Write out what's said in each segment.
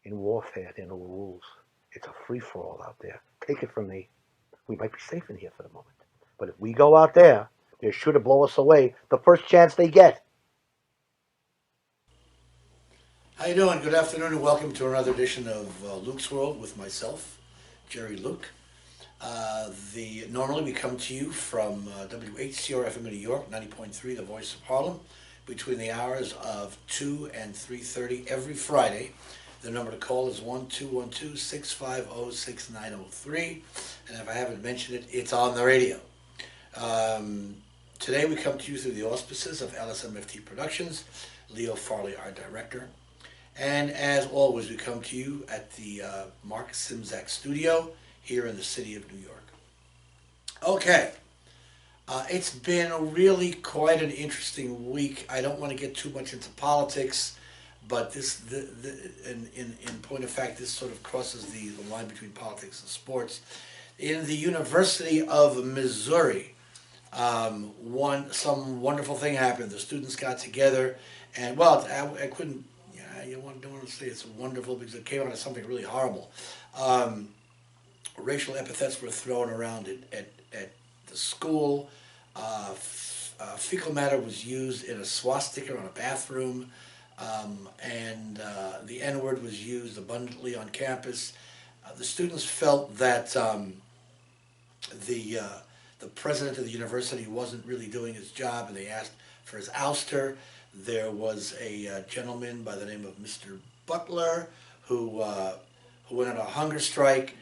In warfare, there are no rules. It's a free-for-all out there. Take it from me. We might be safe in here for the moment. But if we go out there, they're sure to blow us away the first chance they get. How you doing? Good afternoon and welcome to another edition of Luke's World with myself, Jerry Luke. The Normally we come to you from WHCR FM in New York, 90.3, the voice of Harlem, between the hours of 2 and 3:30 every Friday. The number to call is 1-212-650-6903, and if I haven't mentioned it, it's on the radio. Today we come to you through the auspices of LSMFT Productions, Leo Farley, our director. And as always, we come to you at the Mark Symczak studio here in the city of New York. Okay, it's been really quite an interesting week. I don't want to get too much into politics, but in point of fact, this sort of crosses the line between politics and sports. In the University of Missouri, some wonderful thing happened. The students got together, and well, I couldn't. Don't want to say it's wonderful because it came out of something really horrible. Racial epithets were thrown around at the school. Fecal matter was used in a swastika on a bathroom, and the N-word was used abundantly on campus. The students felt that the president of the university wasn't really doing his job, and they asked for his ouster. There was a gentleman by the name of Mr. Butler who went on a hunger strike.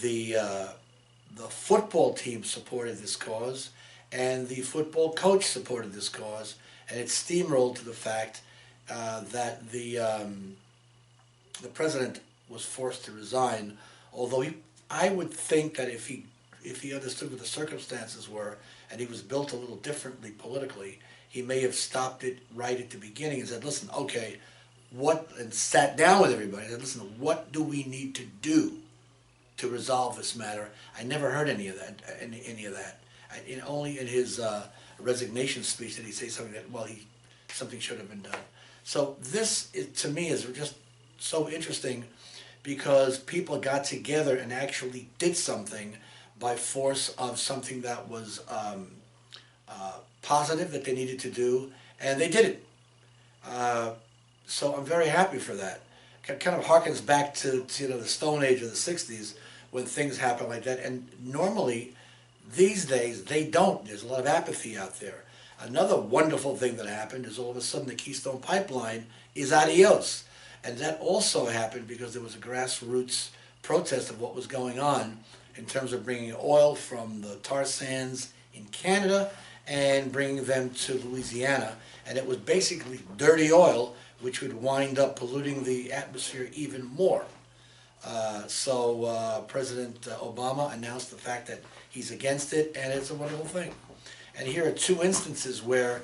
The football team supported this cause, and the football coach supported this cause, and it steamrolled to the fact that the president was forced to resign. Although I would think that if he understood what the circumstances were, and he was built a little differently politically, he may have stopped it right at the beginning and said, listen, okay, and sat down with everybody and said, listen, what do we need to do to resolve this matter? I never heard any of that. Only in his resignation speech did he say something that, something should have been done. So this, to me, is just so interesting because people got together and actually did something by force of something that was positive that they needed to do, and they did it. So I'm very happy for that. It kind of harkens back to the Stone Age of the 60s when things happen like that, and normally these days they don't. There's a lot of apathy out there. Another wonderful thing that happened is all of a sudden the Keystone Pipeline is adios, and that also happened because there was a grassroots protest of what was going on in terms of bringing oil from the tar sands in Canada and bringing them to Louisiana. And it was basically dirty oil, which would wind up polluting the atmosphere even more. So President Obama announced the fact that he's against it, and it's a wonderful thing. And here are two instances where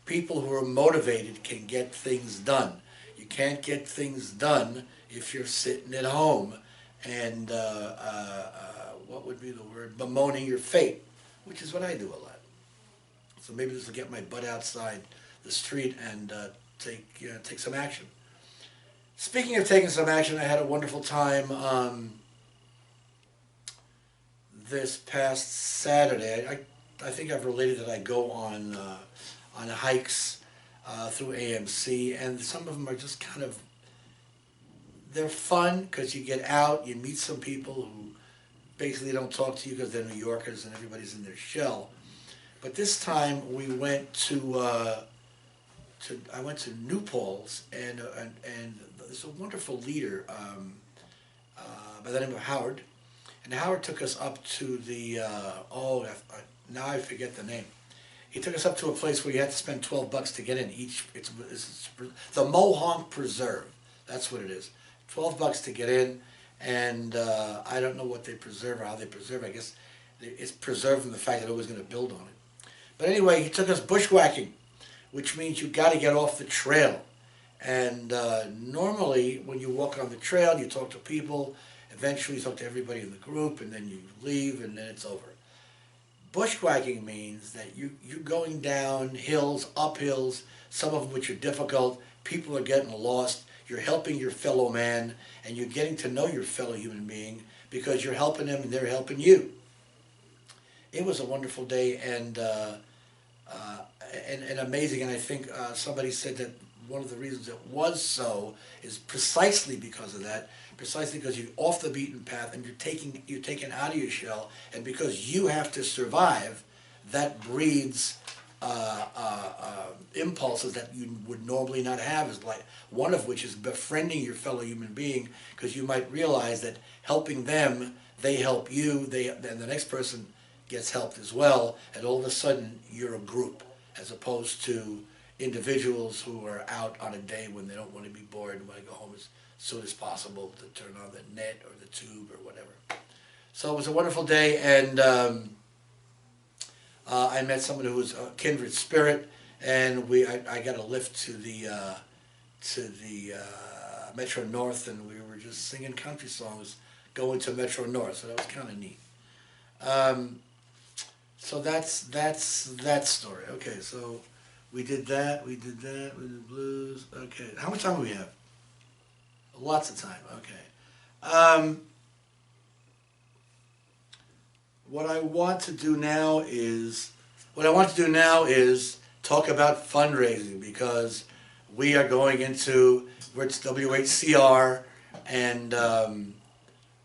people who are motivated can get things done. You can't get things done if you're sitting at home and what would be the word, bemoaning your fate, which is what I do a lot. So maybe this will get my butt outside the street and take some action. Speaking of taking some action, I had a wonderful time this past Saturday. I think I've related that I go on hikes through AMC, and some of them are just kind of, they're fun because you get out, you meet some people who basically don't talk to you because they're New Yorkers and everybody's in their shell. But this time we went I went to New Paltz, and there's a wonderful leader by the name of Howard, and Howard took us up to the now I forget the name. He took us up to a place where you had to spend $12 to get in. It's the Mohonk Preserve. That's what it is. $12 to get in, and I don't know what they preserve or how they preserve. I guess it's preserved from the fact that nobody's going to build on it. But anyway, he took us bushwhacking, which means you got to get off the trail. And normally, when you walk on the trail, you talk to people. Eventually, you talk to everybody in the group, and then you leave, and then it's over. Bushwhacking means that you're going down hills, up hills, some of them which are difficult. People are getting lost. you're helping your fellow man, and you're getting to know your fellow human being because you're helping them and they're helping you. It was a wonderful day uh, and amazing. And I think somebody said that one of the reasons it was so is precisely because of that, precisely because you're off the beaten path and you're taken out of your shell, and because you have to survive, that breeds impulses that you would normally not have, is like one of which is befriending your fellow human being, because you might realize that helping them, they help you, and the next person gets helped as well, and all of a sudden you're a group, as opposed to individuals who are out on a day when they don't want to be bored and want to go home as soon as possible to turn on the net or the tube or whatever. So it was a wonderful day, and I met someone who was a kindred spirit, and I got a lift to the Metro North, and we were just singing country songs going to Metro North, so that was kind of neat. So that's that story. Okay, so we did that, we did blues. Okay, how much time do we have? Lots of time. Okay. What I want to do now is talk about fundraising, because we are going into, it's WHCR, and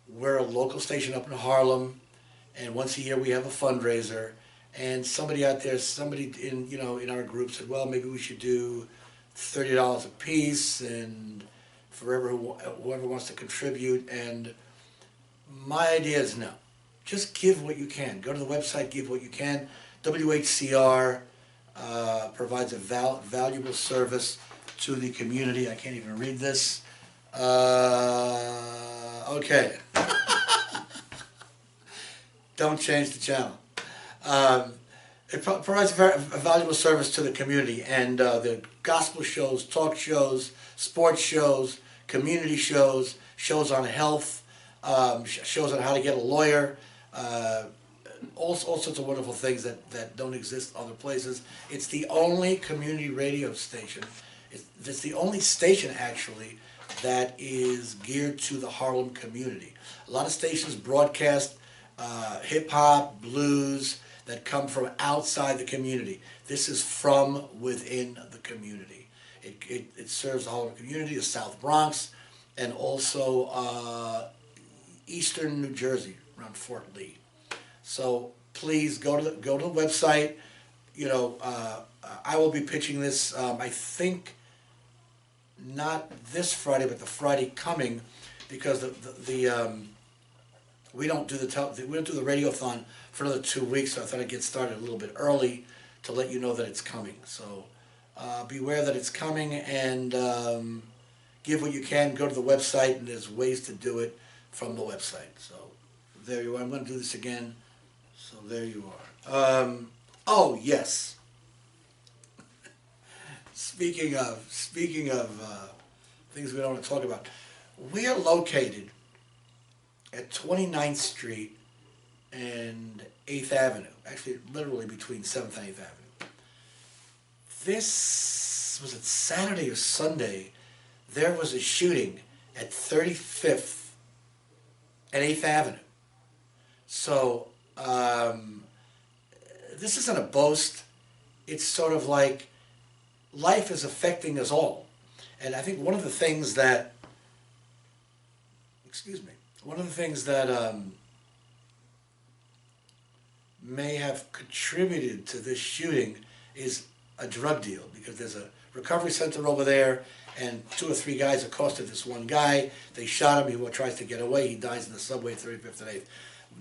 we're a local station up in Harlem, and once a year we have a fundraiser. And somebody out there, somebody in our group said, well, maybe we should do $30 a piece, and whoever wants to contribute. And my idea is no. Just give what you can. Go to the website, give what you can. WHCR provides a valuable service to the community. I can't even read this. Okay. Don't change the channel. It provides a valuable service to the community, and the gospel shows, talk shows, sports shows, community shows, shows on health, shows on how to get a lawyer, all sorts of wonderful things that don't exist other places. It's the only community radio station. It's the only station, actually, that is geared to the Harlem community. A lot of stations broadcast hip-hop, blues, that come from outside the community. This is from within the community. It serves the Harlem community, the South Bronx, and also eastern New Jersey, around Fort Lee. So please go to the website. I will be pitching this. I think not this Friday, but the Friday coming, because we don't do the radiothon for another 2 weeks. So I thought I'd get started a little bit early to let you know that it's coming. So beware that it's coming, and give what you can. Go to the website, and there's ways to do it from the website. So there you are. I'm going to do this again. So there you are. Oh yes. Speaking of things we don't want to talk about, we are located at 29th Street and 8th Avenue. Actually, literally between 7th and 8th Avenue. This was it Saturday or Sunday. There was a shooting at 35th and 8th Avenue. So this isn't a boast. It's sort of like life is affecting us all. And I think one of the things that, may have contributed to this shooting is a drug deal, because there's a recovery center over there, and 2 or 3 guys accosted this one guy. They shot him. He tries to get away. He dies in the subway, 35th and 8th.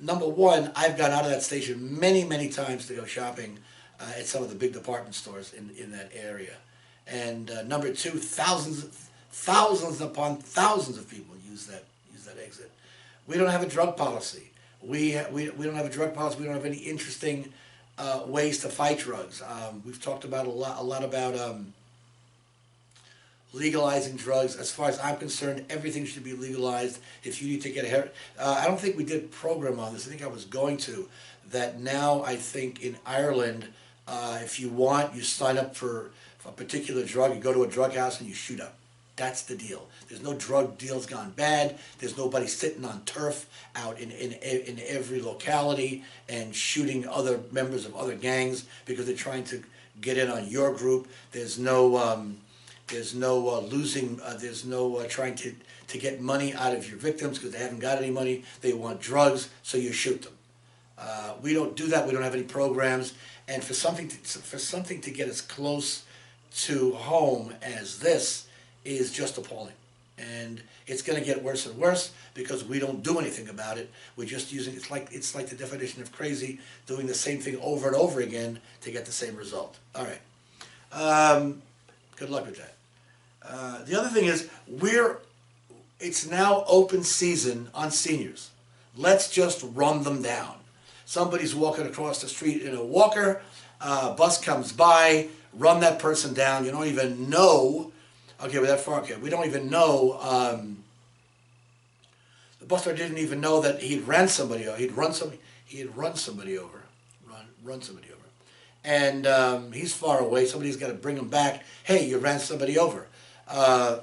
Number one, I've gone out of that station many, many times to go shopping at some of the big department stores in that area. And number two, thousands upon thousands of people use that exit. We don't have a drug policy. We don't have a drug policy. We don't have any interesting ways to fight drugs. We've talked about a lot about legalizing drugs. As far as I'm concerned, everything should be legalized. If you need to get I don't think we did a program on this. I think I was going to. That now I think in Ireland, if you want, you sign up for a particular drug. You go to a drug house and you shoot up. That's the deal. There's no drug deals gone bad. There's nobody sitting on turf out in every locality and shooting other members of other gangs because they're trying to get in on your group. There's no trying to get money out of your victims because they haven't got any money. They want drugs, so you shoot them. We don't do that. We don't have any programs. And for something to get as close to home as this is just appalling. And it's going to get worse and worse because we don't do anything about it. We're just using it's like the definition of crazy, doing the same thing over and over again to get the same result. All right. Good luck with that. The other thing is it's now open season on seniors. Let's just run them down. Somebody's walking across the street in a walker, bus comes by, run that person down. You don't even know. Okay, we're that far. Okay, we don't even know. The bus driver didn't even know that he'd ran somebody over. He had run somebody over. Run somebody over. And he's far away. Somebody's got to bring him back. Hey, you ran somebody over. A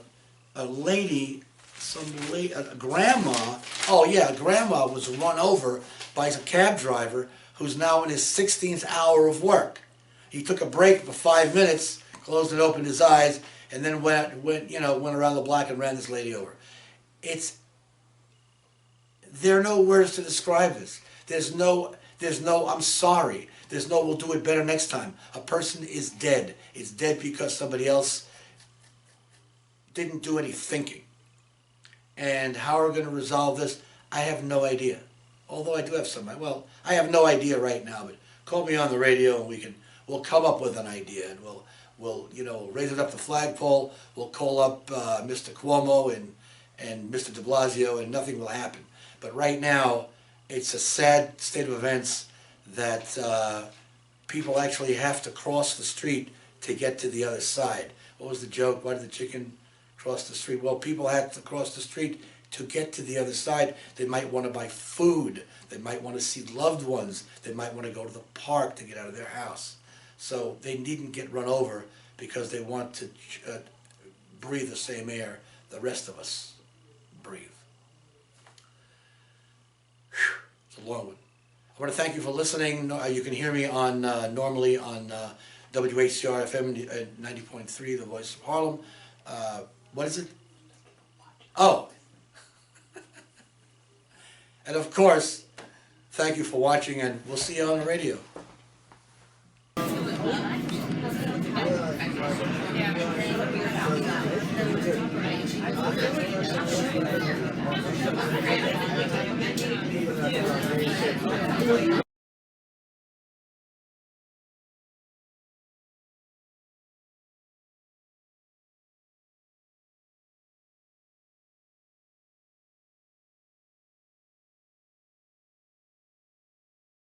grandma. Oh yeah, a grandma was run over by a cab driver who's now in his 16th hour of work. He took a break for 5 minutes, closed and opened his eyes, and then went around the block and ran this lady over. There are no words to describe this. There's no I'm sorry. There's no we'll do it better next time. A person is dead. It's dead because somebody else didn't do any thinking. And how are we going to resolve this? I have no idea. Although I do have some. Well, I have no idea right now, but call me on the radio and we'll come up with an idea, and we'll raise it up the flagpole. We'll call up Mr. Cuomo and Mr. de Blasio, and nothing will happen. But right now, it's a sad state of events that people actually have to cross the street to get to the other side. What was the joke? Why did the chicken cross the street? Well, people had to cross the street to get to the other side. They might want to buy food. They might want to see loved ones. They might want to go to the park to get out of their house. So they needn't get run over because they want to breathe the same air the rest of us breathe. Whew, it's a long one. I want to thank you for listening. You can hear me on normally on WHCR FM 90.3, The Voice of Harlem. What is it? Oh. And of course, thank you for watching, and we'll see you on the radio.